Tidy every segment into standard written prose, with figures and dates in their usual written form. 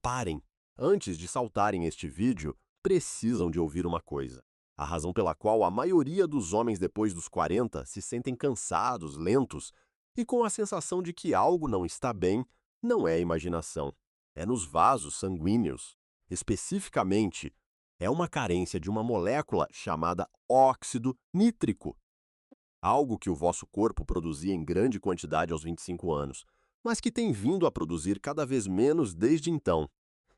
parem. Antes de saltarem este vídeo, precisam de ouvir uma coisa. A razão pela qual a maioria dos homens depois dos 40 se sentem cansados, lentos e com a sensação de que algo não está bem, não é imaginação. É nos vasos sanguíneos. Especificamente, é uma carência de uma molécula chamada óxido nítrico, algo que o vosso corpo produzia em grande quantidade aos 25 anos, mas que tem vindo a produzir cada vez menos desde então.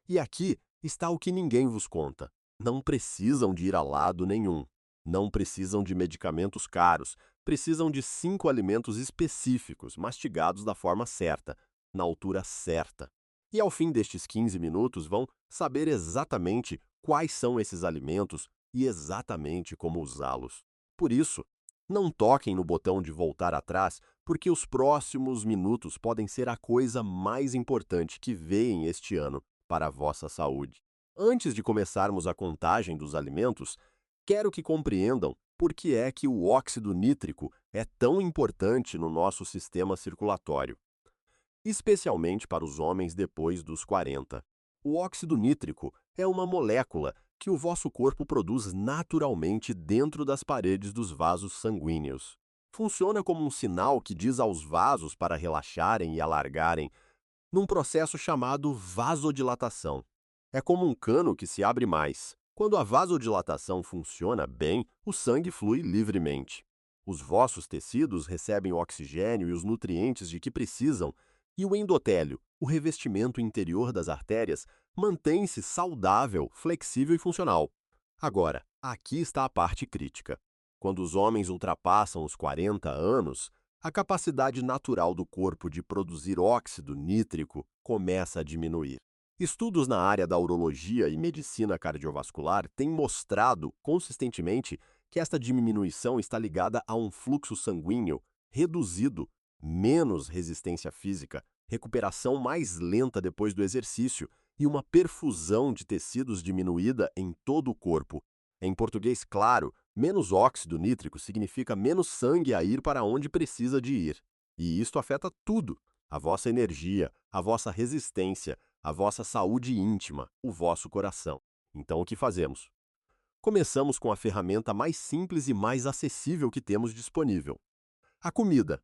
E aqui está o que ninguém vos conta. Não precisam de ir a lado nenhum. Não precisam de medicamentos caros. Precisam de 5 alimentos específicos, mastigados da forma certa, na altura certa. E ao fim destes 15 minutos vão saber exatamente quais são esses alimentos e exatamente como usá-los. Por isso, não toquem no botão de voltar atrás, porque os próximos minutos podem ser a coisa mais importante que veem este ano para a vossa saúde. Antes de começarmos a contagem dos alimentos, quero que compreendam por que é que o óxido nítrico é tão importante no nosso sistema circulatório, especialmente para os homens depois dos 40. O óxido nítrico é uma molécula que o vosso corpo produz naturalmente dentro das paredes dos vasos sanguíneos. Funciona como um sinal que diz aos vasos para relaxarem e alargarem, num processo chamado vasodilatação. É como um cano que se abre mais. Quando a vasodilatação funciona bem, o sangue flui livremente. Os vossos tecidos recebem o oxigênio e os nutrientes de que precisam, e o endotélio, o revestimento interior das artérias, mantém-se saudável, flexível e funcional. Agora, aqui está a parte crítica. Quando os homens ultrapassam os 40 anos, a capacidade natural do corpo de produzir óxido nítrico começa a diminuir. Estudos na área da urologia e medicina cardiovascular têm mostrado consistentemente que esta diminuição está ligada a um fluxo sanguíneo reduzido, menos resistência física, recuperação mais lenta depois do exercício e uma perfusão de tecidos diminuída em todo o corpo. Em português claro, menos óxido nítrico significa menos sangue a ir para onde precisa de ir. E isto afeta tudo: a vossa energia, a vossa resistência, a vossa saúde íntima, o vosso coração. Então, o que fazemos? Começamos com a ferramenta mais simples e mais acessível que temos disponível: a comida.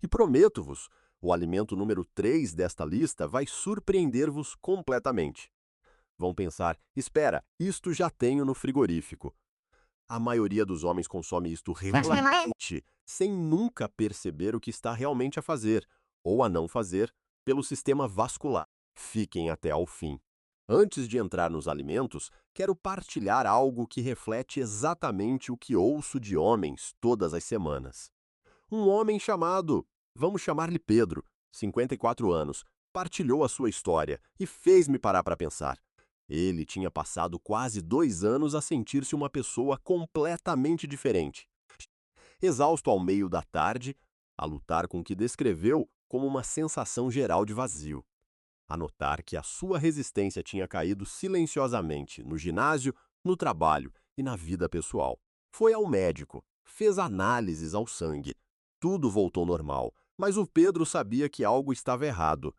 E prometo-vos, o alimento número 3 desta lista vai surpreender-vos completamente. Vão pensar: espera, isto já tenho no frigorífico. A maioria dos homens consome isto regularmente, sem nunca perceber o que está realmente a fazer, ou a não fazer, pelo sistema vascular. Fiquem até ao fim. Antes de entrar nos alimentos, quero partilhar algo que reflete exatamente o que ouço de homens todas as semanas. Um homem chamado, vamos chamar-lhe Pedro, 54 anos, partilhou a sua história e fez-me parar para pensar. Ele tinha passado quase 2 anos a sentir-se uma pessoa completamente diferente. Exausto ao meio da tarde, a lutar com o que descreveu como uma sensação geral de vazio. A notar que a sua resistência tinha caído silenciosamente no ginásio, no trabalho e na vida pessoal. Foi ao médico, fez análises ao sangue. Tudo voltou normal, mas o Pedro sabia que algo estava errado.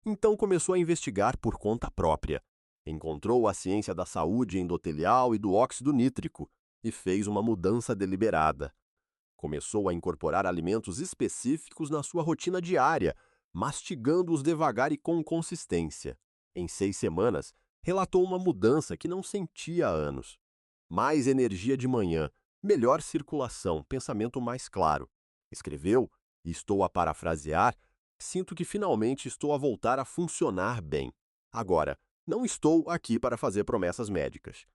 Então começou a investigar por conta própria. Encontrou a ciência da saúde endotelial e do óxido nítrico e fez uma mudança deliberada. Começou a incorporar alimentos específicos na sua rotina diária, mastigando-os devagar e com consistência. Em 6 semanas, relatou uma mudança que não sentia há anos. Mais energia de manhã, melhor circulação, pensamento mais claro. Escreveu, e estou a parafrasear: sinto que finalmente estou a voltar a funcionar bem. Agora, não estou aqui para fazer promessas médicas.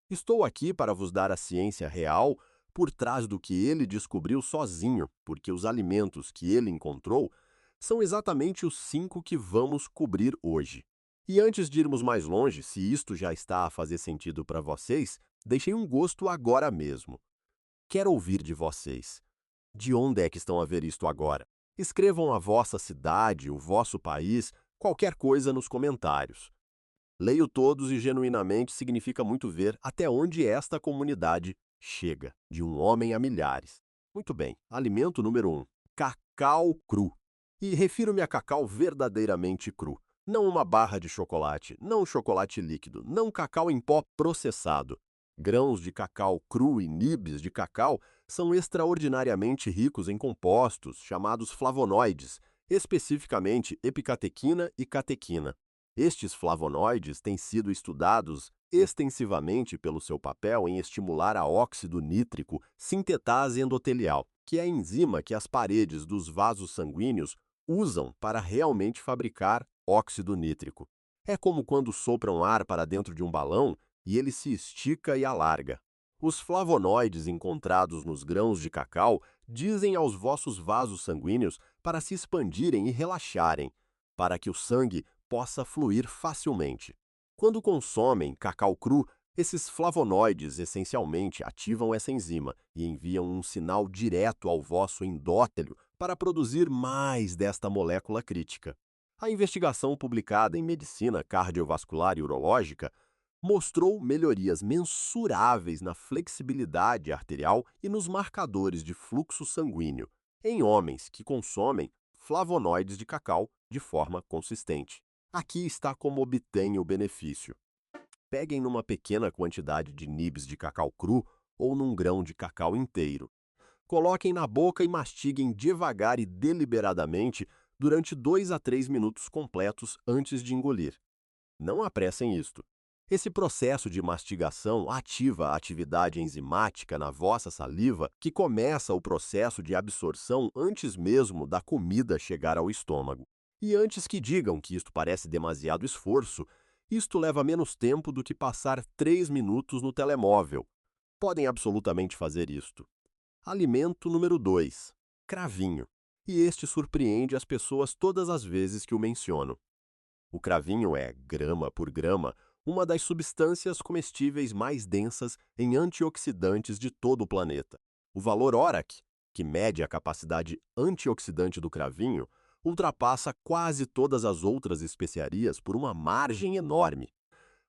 Estou aqui para vos dar a ciência real por trás do que ele descobriu sozinho, porque os alimentos que ele encontrou são exatamente os 5 que vamos cobrir hoje. E antes de irmos mais longe, se isto já está a fazer sentido para vocês, deixem um gosto agora mesmo. Quero ouvir de vocês. De onde é que estão a ver isto agora? Escrevam a vossa cidade, o vosso país, qualquer coisa nos comentários. Leio todos e genuinamente significa muito ver até onde esta comunidade chega, de um homem a milhares. Muito bem, alimento número 1, cacau cru. E refiro-me a cacau verdadeiramente cru. Não uma barra de chocolate, não chocolate líquido, não cacau em pó processado. Grãos de cacau cru e nibs de cacau são extraordinariamente ricos em compostos chamados flavonoides, especificamente epicatequina e catequina. Estes flavonoides têm sido estudados extensivamente pelo seu papel em estimular a óxido nítrico sintetase endotelial, que é a enzima que as paredes dos vasos sanguíneos usam para realmente fabricar óxido nítrico. É como quando sopram ar para dentro de um balão e ele se estica e alarga. Os flavonoides encontrados nos grãos de cacau dizem aos vossos vasos sanguíneos para se expandirem e relaxarem, para que o sangue possa fluir facilmente. Quando consomem cacau cru, esses flavonoides essencialmente ativam essa enzima e enviam um sinal direto ao vosso endótelio para produzir mais desta molécula crítica. A investigação publicada em Medicina Cardiovascular e Urológica mostrou melhorias mensuráveis na flexibilidade arterial e nos marcadores de fluxo sanguíneo em homens que consomem flavonoides de cacau de forma consistente. Aqui está como obtém o benefício. Peguem numa pequena quantidade de nibs de cacau cru ou num grão de cacau inteiro. Coloquem na boca e mastiguem devagar e deliberadamente durante 2 a 3 minutos completos antes de engolir. Não apressem isto. Esse processo de mastigação ativa a atividade enzimática na vossa saliva, que começa o processo de absorção antes mesmo da comida chegar ao estômago. E antes que digam que isto parece demasiado esforço, isto leva menos tempo do que passar 3 minutos no telemóvel. Podem absolutamente fazer isto. Alimento número 2. Cravinho. E este surpreende as pessoas todas as vezes que o menciono. O cravinho é, grama por grama, uma das substâncias comestíveis mais densas em antioxidantes de todo o planeta. O valor ORAC, que mede a capacidade antioxidante do cravinho, ultrapassa quase todas as outras especiarias por uma margem enorme.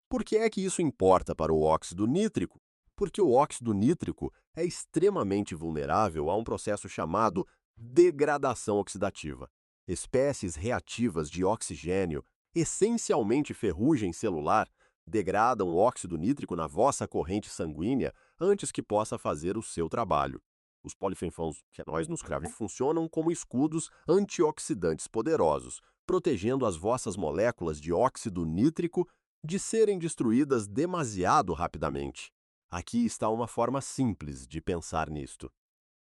Por que é que isso importa para o óxido nítrico? Porque o óxido nítrico é extremamente vulnerável a um processo chamado degradação oxidativa. Espécies reativas de oxigênio, essencialmente ferrugem celular, degradam o óxido nítrico na vossa corrente sanguínea antes que possa fazer o seu trabalho. Os polifenóis nos cravinhos funcionam como escudos antioxidantes poderosos, protegendo as vossas moléculas de óxido nítrico de serem destruídas demasiado rapidamente. Aqui está uma forma simples de pensar nisto.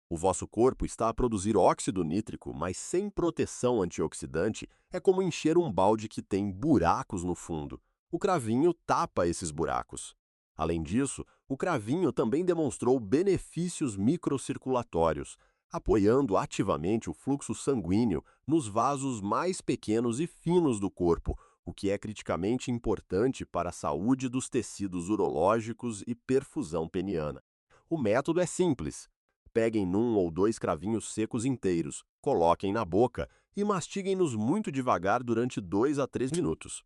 O vosso corpo está a produzir óxido nítrico, mas sem proteção antioxidante é como encher um balde que tem buracos no fundo. O cravinho tapa esses buracos. Além disso, o cravinho também demonstrou benefícios microcirculatórios, apoiando ativamente o fluxo sanguíneo nos vasos mais pequenos e finos do corpo, o que é criticamente importante para a saúde dos tecidos urológicos e perfusão peniana. O método é simples. Peguem num ou 2 cravinhos secos inteiros, coloquem na boca e mastiguem-nos muito devagar durante 2 a 3 minutos.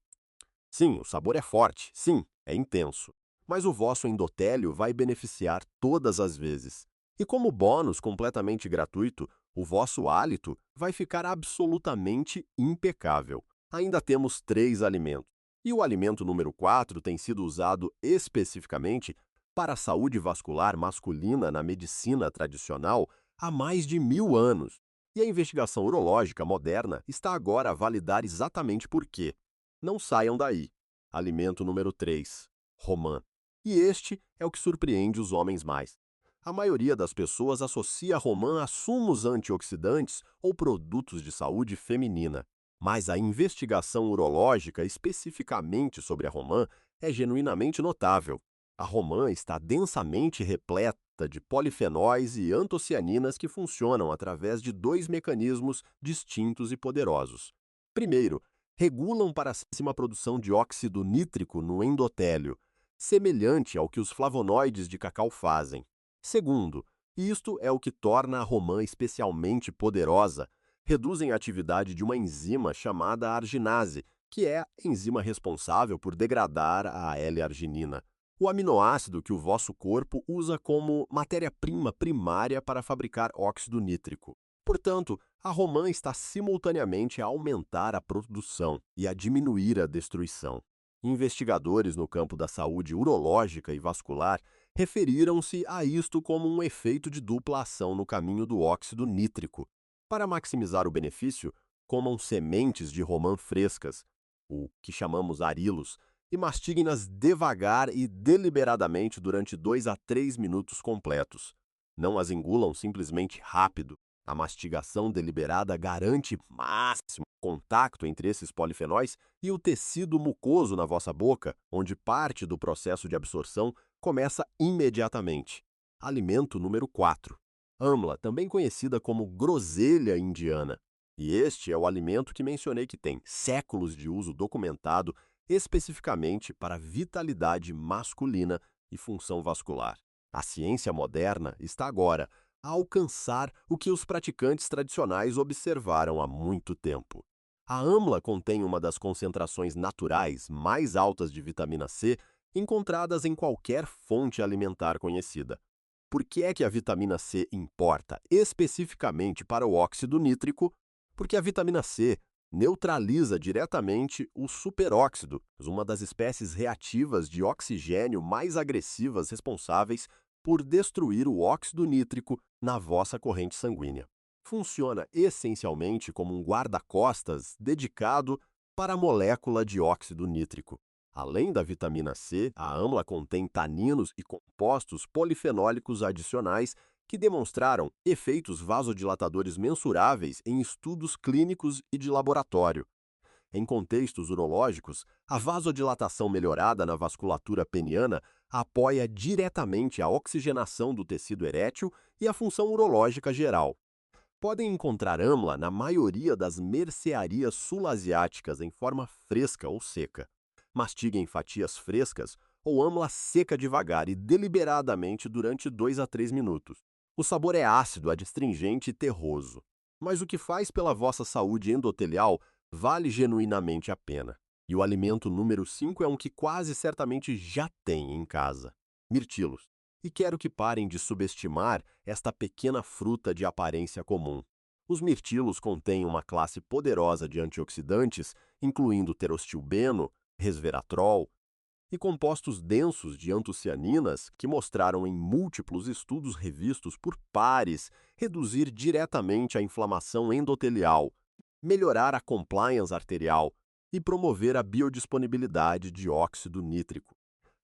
Sim, o sabor é forte, sim, é intenso, mas o vosso endotélio vai beneficiar todas as vezes. E como bônus completamente gratuito, o vosso hálito vai ficar absolutamente impecável. Ainda temos 3 alimentos. E o alimento número 4 tem sido usado especificamente para a saúde vascular masculina na medicina tradicional há mais de 1000 anos. E a investigação urológica moderna está agora a validar exatamente por quê. Não saiam daí. Alimento número 3, romã. E este é o que surpreende os homens mais. A maioria das pessoas associa romã a sumos antioxidantes ou produtos de saúde feminina. Mas a investigação urológica especificamente sobre a romã é genuinamente notável. A romã está densamente repleta de polifenóis e antocianinas que funcionam através de 2 mecanismos distintos e poderosos. Primeiro, regulam para cima a produção de óxido nítrico no endotélio, semelhante ao que os flavonoides de cacau fazem. Segundo, isto é o que torna a romã especialmente poderosa, reduzem a atividade de uma enzima chamada arginase, que é a enzima responsável por degradar a L-arginina, o aminoácido que o vosso corpo usa como matéria-prima primária para fabricar óxido nítrico. Portanto, A romã está simultaneamente a aumentar a produção e a diminuir a destruição. Investigadores no campo da saúde urológica e vascular referiram-se a isto como um efeito de dupla ação no caminho do óxido nítrico. Para maximizar o benefício, comam sementes de romã frescas, o que chamamos arilos, e mastiguem-nas devagar e deliberadamente durante 2 a 3 minutos completos. Não as engulam simplesmente rápido. A mastigação deliberada garante máximo contato entre esses polifenóis e o tecido mucoso na vossa boca, onde parte do processo de absorção começa imediatamente. Alimento número 4. Amla, também conhecida como groselha indiana. E este é o alimento que mencionei que tem séculos de uso documentado especificamente para vitalidade masculina e função vascular. A ciência moderna está agora a alcançar o que os praticantes tradicionais observaram há muito tempo. A amla contém uma das concentrações naturais mais altas de vitamina C encontradas em qualquer fonte alimentar conhecida. Por que é que a vitamina C importa especificamente para o óxido nítrico? Porque a vitamina C neutraliza diretamente o superóxido, uma das espécies reativas de oxigênio mais agressivas responsáveis por destruir o óxido nítrico na vossa corrente sanguínea. Funciona essencialmente como um guarda-costas dedicado para a molécula de óxido nítrico. Além da vitamina C, a amla contém taninos e compostos polifenólicos adicionais que demonstraram efeitos vasodilatadores mensuráveis em estudos clínicos e de laboratório. Em contextos urológicos, a vasodilatação melhorada na vasculatura peniana apoia diretamente a oxigenação do tecido erétil e a função urológica geral. Podem encontrar amla na maioria das mercearias sul-asiáticas em forma fresca ou seca. Mastiguem fatias frescas ou amla seca devagar e deliberadamente durante 2 a 3 minutos. O sabor é ácido, adstringente e terroso. Mas o que faz pela vossa saúde endotelial vale genuinamente a pena. E o alimento número 5 é um que quase certamente já tem em casa: mirtilos. E quero que parem de subestimar esta pequena fruta de aparência comum. Os mirtilos contêm uma classe poderosa de antioxidantes, incluindo terostilbeno, resveratrol e compostos densos de antocianinas que mostraram em múltiplos estudos revistos por pares reduzir diretamente a inflamação endotelial, melhorar a compliance arterial e promover a biodisponibilidade de óxido nítrico.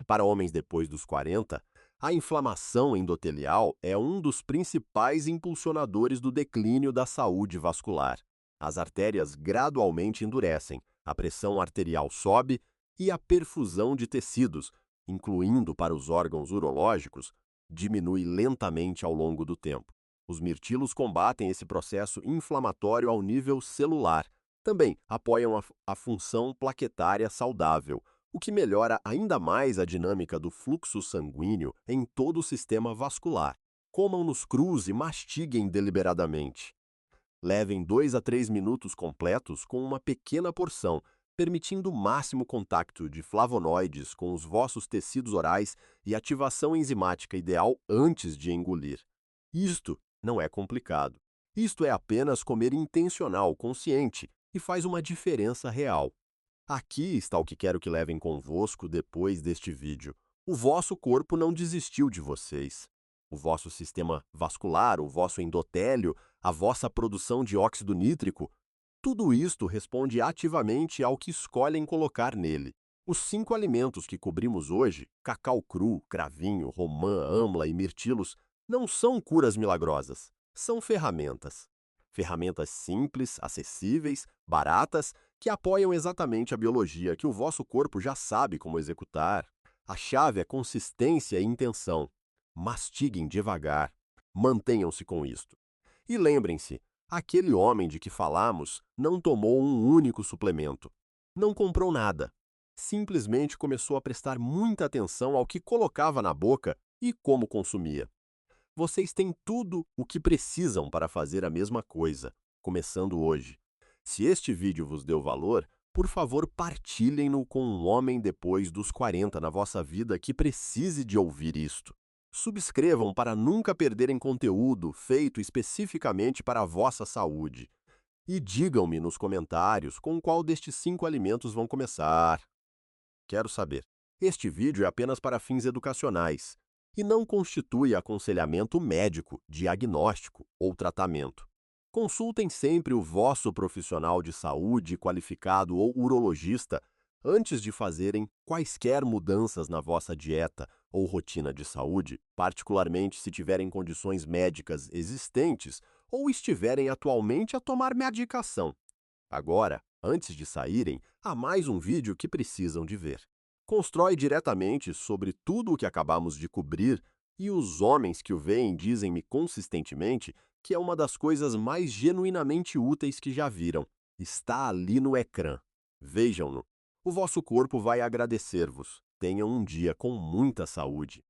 Para homens depois dos 40, a inflamação endotelial é um dos principais impulsionadores do declínio da saúde vascular. As artérias gradualmente endurecem, a pressão arterial sobe e a perfusão de tecidos, incluindo para os órgãos urológicos, diminui lentamente ao longo do tempo. Os mirtilos combatem esse processo inflamatório ao nível celular. Também apoiam a função plaquetária saudável, o que melhora ainda mais a dinâmica do fluxo sanguíneo em todo o sistema vascular. Comam-nos crus e mastiguem deliberadamente. Levem 2 a 3 minutos completos com uma pequena porção, permitindo o máximo contato de flavonoides com os vossos tecidos orais e ativação enzimática ideal antes de engolir. Isto não é complicado. Isto é apenas comer intencional, consciente, e faz uma diferença real. Aqui está o que quero que levem convosco depois deste vídeo. O vosso corpo não desistiu de vocês. O vosso sistema vascular, o vosso endotélio, a vossa produção de óxido nítrico, tudo isto responde ativamente ao que escolhem colocar nele. Os 5 alimentos que cobrimos hoje, cacau cru, cravinho, romã, amla e mirtilos, não são curas milagrosas, são ferramentas. Ferramentas simples, acessíveis, baratas, que apoiam exatamente a biologia que o vosso corpo já sabe como executar. A chave é consistência e intenção. Mastiguem devagar. Mantenham-se com isto. E lembrem-se, aquele homem de que falamos não tomou um único suplemento. Não comprou nada. Simplesmente começou a prestar muita atenção ao que colocava na boca e como consumia. Vocês têm tudo o que precisam para fazer a mesma coisa, começando hoje. Se este vídeo vos deu valor, por favor partilhem-no com um homem depois dos 40 na vossa vida que precise de ouvir isto. Subscrevam para nunca perderem conteúdo feito especificamente para a vossa saúde. E digam-me nos comentários com qual destes 5 alimentos vão começar. Quero saber. Este vídeo é apenas para fins educacionais e não constitui aconselhamento médico, diagnóstico ou tratamento. Consultem sempre o vosso profissional de saúde qualificado ou urologista antes de fazerem quaisquer mudanças na vossa dieta ou rotina de saúde, particularmente se tiverem condições médicas existentes ou estiverem atualmente a tomar medicação. Agora, antes de saírem, há mais um vídeo que precisam de ver. Constrói diretamente sobre tudo o que acabamos de cobrir e os homens que o veem dizem-me consistentemente que é uma das coisas mais genuinamente úteis que já viram. Está ali no ecrã. Vejam-no. O vosso corpo vai agradecer-vos. Tenham um dia com muita saúde.